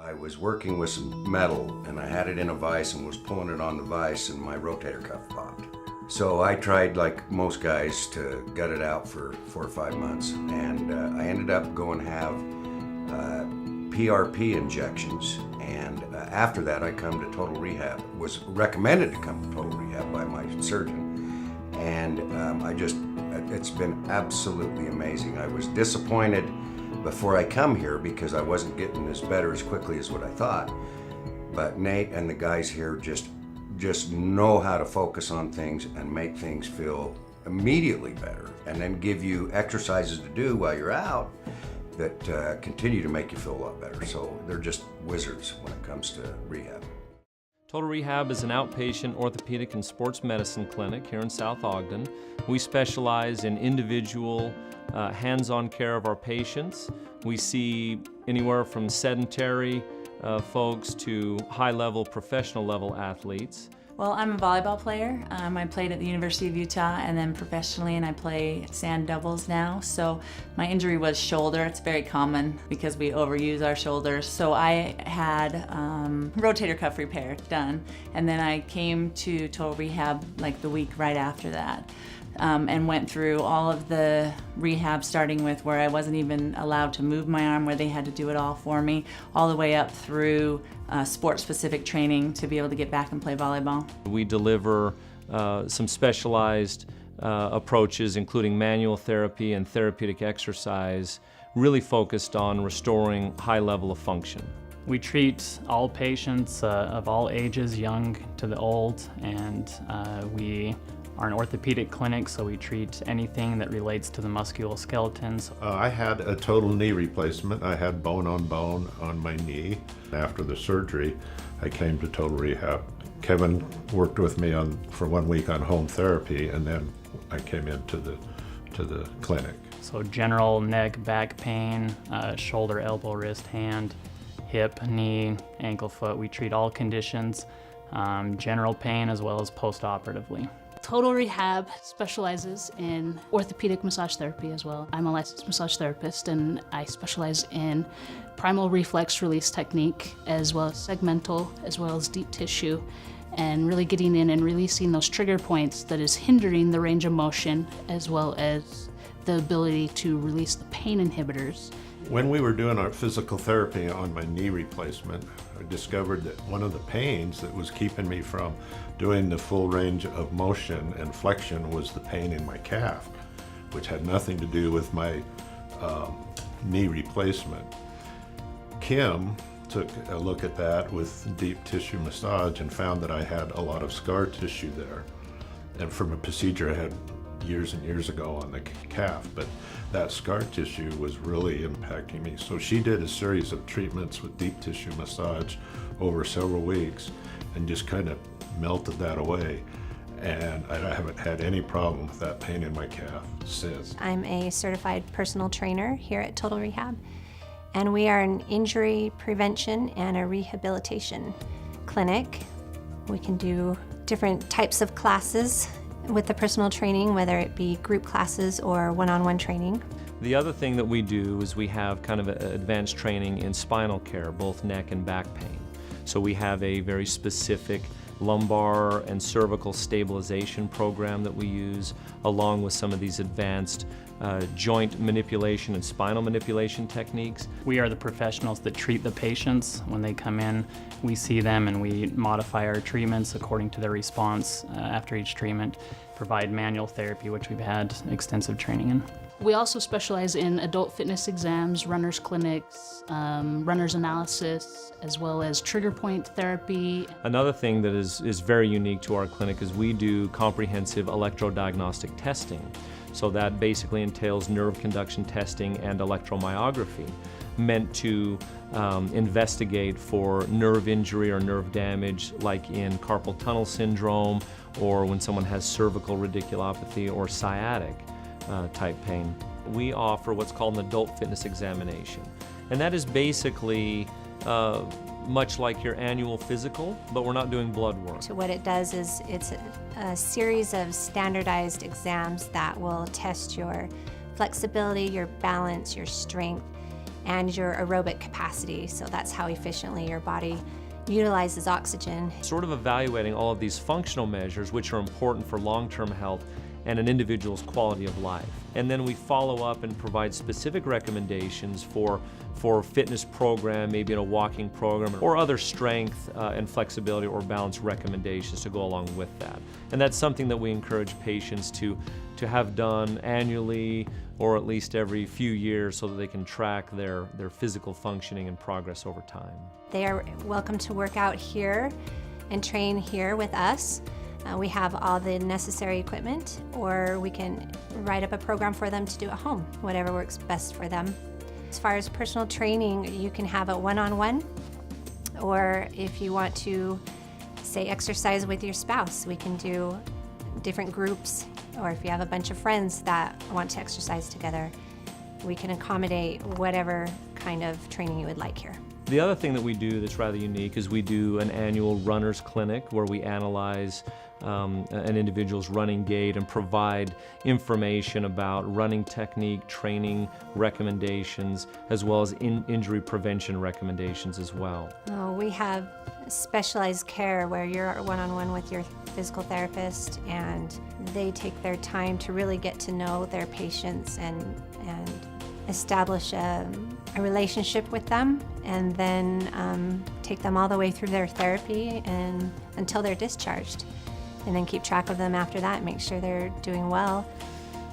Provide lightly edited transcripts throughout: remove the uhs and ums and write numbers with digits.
I was working with some metal and I had it in a vise and was pulling it on the vise and my rotator cuff popped. So I tried, like most guys, to gut it out for 4 or 5 months, and I ended up going to have PRP injections, and after that I come to Total Rehab. Was recommended to come to Total Rehab by my surgeon, and it's been absolutely amazing. I was disappointed before I come here because I wasn't getting as better as quickly as what I thought, but Nate and the guys here just know how to focus on things and make things feel immediately better, and then give you exercises to do while you're out that continue to make you feel a lot better. So they're just wizards when it comes to rehab. Total Rehab is an outpatient orthopedic and sports medicine clinic here in South Ogden. We specialize in individual, hands-on care of our patients. We see anywhere from sedentary folks to high-level, professional-level athletes. Well, I'm a volleyball player. I played at the University of Utah and then professionally, and I play sand doubles now. So my injury was shoulder. It's very common because we overuse our shoulders. So I had rotator cuff repair done, and then I came to Total Rehab like the week right after that. And went through all of the rehab, starting with where I wasn't even allowed to move my arm, where they had to do it all for me, all the way up through sport-specific training to be able to get back and play volleyball. We deliver some specialized approaches, including manual therapy and therapeutic exercise, really focused on restoring high level of function. We treat all patients of all ages, young to the old, and we are an orthopedic clinic, so we treat anything that relates to the musculoskeletons. I had a total knee replacement. I had bone on my knee. After the surgery, I came to Total Rehab. Kevin worked with me for 1 week on home therapy, and then I came into the clinic. So general neck, back pain, shoulder, elbow, wrist, hand, hip, knee, ankle, foot. We treat all conditions, general pain as well as post-operatively. Total Rehab specializes in orthopedic massage therapy as well. I'm a licensed massage therapist, and I specialize in primal reflex release technique, as well as segmental, as well as deep tissue, and really getting in and releasing those trigger points that is hindering the range of motion, as well as the ability to release the pain inhibitors. When we were doing our physical therapy on my knee replacement, I discovered that one of the pains that was keeping me from doing the full range of motion and flexion was the pain in my calf, which had nothing to do with my knee replacement. Kim took a look at that with deep tissue massage and found that I had a lot of scar tissue there, and from a procedure I had years and years ago on the calf, but that scar tissue was really impacting me. So she did a series of treatments with deep tissue massage over several weeks and just kind of melted that away. And I haven't had any problem with that pain in my calf since. I'm a certified personal trainer here at Total Rehab, and we are an injury prevention and a rehabilitation clinic. We can do different types of classes with the personal training, whether it be group classes or one-on-one training. The other thing that we do is we have kind of advanced training in spinal care, both neck and back pain. So we have a very specific lumbar and cervical stabilization program that we use, along with some of these advanced joint manipulation and spinal manipulation techniques. We are the professionals that treat the patients. When they come in, we see them and we modify our treatments according to their response after each treatment, provide manual therapy, which we've had extensive training in. We also specialize in adult fitness exams, runners clinics, runners analysis, as well as trigger point therapy. Another thing that is very unique to our clinic is we do comprehensive electrodiagnostic testing. So that basically entails nerve conduction testing and electromyography, meant to investigate for nerve injury or nerve damage, like in carpal tunnel syndrome, or when someone has cervical radiculopathy or sciatic type pain. We offer what's called an adult fitness examination, and that is basically much like your annual physical, but we're not doing blood work. So what it does is it's a series of standardized exams that will test your flexibility, your balance, your strength, and your aerobic capacity. So that's how efficiently your body utilizes oxygen. Sort of evaluating all of these functional measures, which are important for long-term health and an individual's quality of life. And then we follow up and provide specific recommendations for fitness program, maybe in a walking program, or other strength and flexibility or balance recommendations to go along with that. And that's something that we encourage patients to have done annually or at least every few years so that they can track their physical functioning and progress over time. They are welcome to work out here and train here with us. We have all the necessary equipment, or we can write up a program for them to do at home, whatever works best for them. As far as personal training, you can have it one-on-one, or if you want to, say, exercise with your spouse, we can do different groups, or if you have a bunch of friends that want to exercise together, we can accommodate whatever kind of training you would like here. The other thing that we do that's rather unique is we do an annual runner's clinic where we analyze an individual's running gait and provide information about running technique, training recommendations, as well as injury prevention recommendations as well. We have specialized care where you're one-on-one with your physical therapist, and they take their time to really get to know their patients and establish a relationship with them, and then take them all the way through their therapy and until they're discharged, and then keep track of them after that and make sure they're doing well.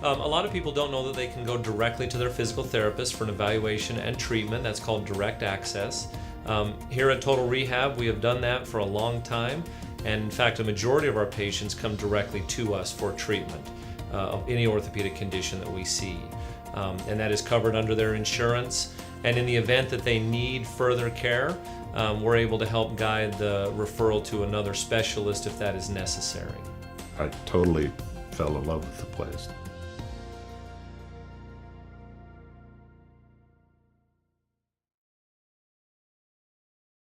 A lot of people don't know that they can go directly to their physical therapist for an evaluation and treatment. That's called direct access. Here at Total Rehab, we have done that for a long time, and in fact, a majority of our patients come directly to us for treatment of any orthopedic condition that we see. And that is covered under their insurance. And in the event that they need further care, we're able to help guide the referral to another specialist if that is necessary. I totally fell in love with the place.